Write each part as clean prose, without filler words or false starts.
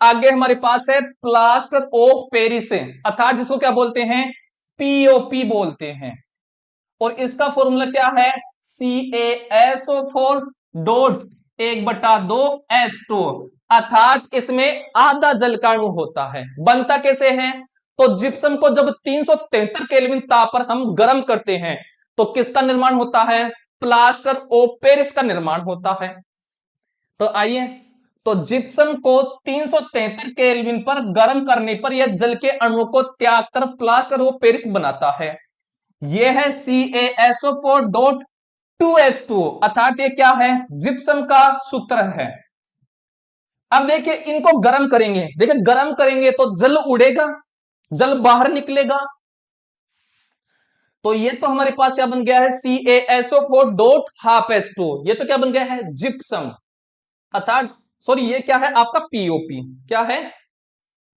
आगे हमारे पास है प्लास्टर ऑफ पेरिस, अर्थात जिसको क्या बोलते हैं, पीओपी बोलते हैं। और इसका फॉर्मूला क्या है, CaSO4 डॉट 1/2H2, अर्थात इसमें आधा जल का अणु होता है। बनता कैसे है, तो जिप्सम को जब 373 केल्विन ताप पर हम गर्म करते हैं तो किसका निर्माण होता है, प्लास्टर ऑफ पेरिस का निर्माण होता है। तो आइए, तो जिप्सम को 373 केल्विन पर गर्म करने पर यह जल के अणु को त्याग कर प्लास्टर ऑफ पेरिस बनाता है। यह है CaSO4 डॉट 2H2, अर्थात ये क्या है, जिप्सम का सूत्र है। अब देखिए इनको गर्म करेंगे, देखिए गर्म करेंगे तो जल उड़ेगा, जल बाहर निकलेगा। तो ये तो हमारे पास क्या बन गया है, CaSO4 डॉट हाफ H2, ये तो क्या बन गया है, जिप्सम, अर्थात सॉरी ये क्या है आपका पीओपी, क्या है,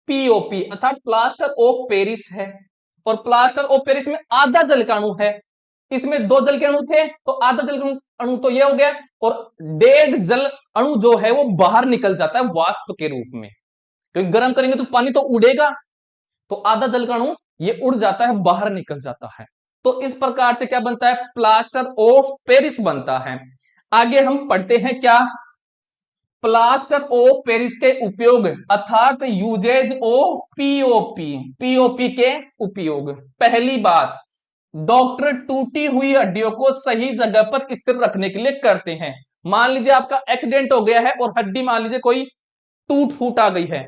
पीओपी, अर्थात प्लास्टर ऑफ पेरिस है। और प्लास्टर ऑफ पेरिस में आधा जल का अणु है, इसमें 2 जल के अणु थे तो आधा जल का अणु तो ये हो गया, और 1.5 जल अणु जो है वो बाहर निकल जाता है वाष्प के रूप में, क्योंकि गर्म करेंगे तो पानी तो उड़ेगा, तो आधा जल का अणु ये उड़ जाता है, बाहर निकल जाता है। तो इस प्रकार से क्या बनता है, प्लास्टर ऑफ पेरिस बनता है। आगे हम पढ़ते हैं क्या, प्लास्टर ऑफ पेरिस के उपयोग, अर्थात यूजेज ऑफ पीओपी, पीओपी के उपयोग। पहली बात, डॉक्टर टूटी हुई हड्डियों को सही जगह पर स्थिर रखने के लिए करते हैं। मान लीजिए आपका एक्सीडेंट हो गया है और हड्डी मान लीजिए कोई टूट फूट आ गई है,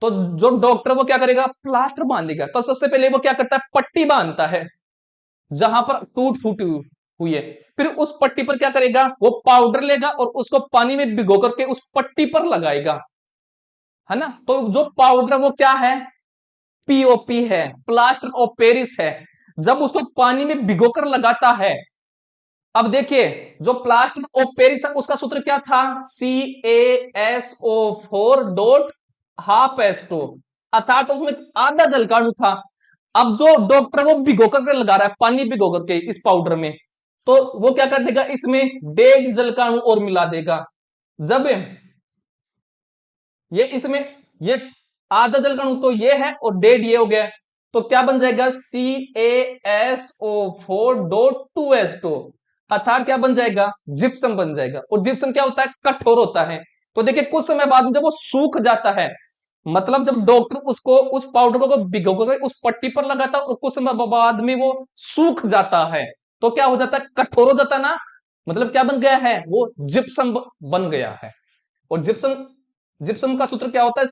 तो जो डॉक्टर वो क्या करेगा, प्लास्टर बांधेगा। तो सबसे पहले वो क्या करता है, पट्टी बांधता है जहां पर टूट फूट हुई है, फिर उस पट्टी पर क्या करेगा, वो पाउडर लेगा और उसको पानी में भिगो करके उस पट्टी पर लगाएगा, है ना। तो जो पाउडर वो क्या है, पीओपी है, प्लास्टर ऑफ पेरिस है। जब उसको पानी में भिगोकर लगाता है, अब देखिए जो प्लास्टर ऑफ पेरिस है उसका सूत्र क्या था, CaSO4 डॉट हाफ H2, अर्थात उसमें आधा जल का अणु था। अब जो डॉक्टर वो भिगो करके लगा रहा है, पानी भिगो करके इस पाउडर में, तो वो क्या कर देगा, इसमें 1.5 जल का अणु और मिला देगा। जब ये इसमें ये आधा जल का अणु तो ये है और 1.5 ये हो गया, तो क्या बन जाएगा, CaSO4 डॉट 2H2, अर्थात क्या बन जाएगा, जिप्सम बन जाएगा। और जिप्सम क्या होता है, कठोर होता है। तो देखिए कुछ समय बाद में जब वो सूख जाता है, मतलब जब डॉक्टर उसको उस पाउडर को भिगो कर उस पट्टी पर लगाता है और कुछ समय बाद में वो सूख जाता है, तो क्या हो जाता है, कठोर हो जाता है ना, मतलब क्या बन गया है, वो जिप्सम बन गया है। और जिप्सम जिप्सम का सूत्र क्या होता है,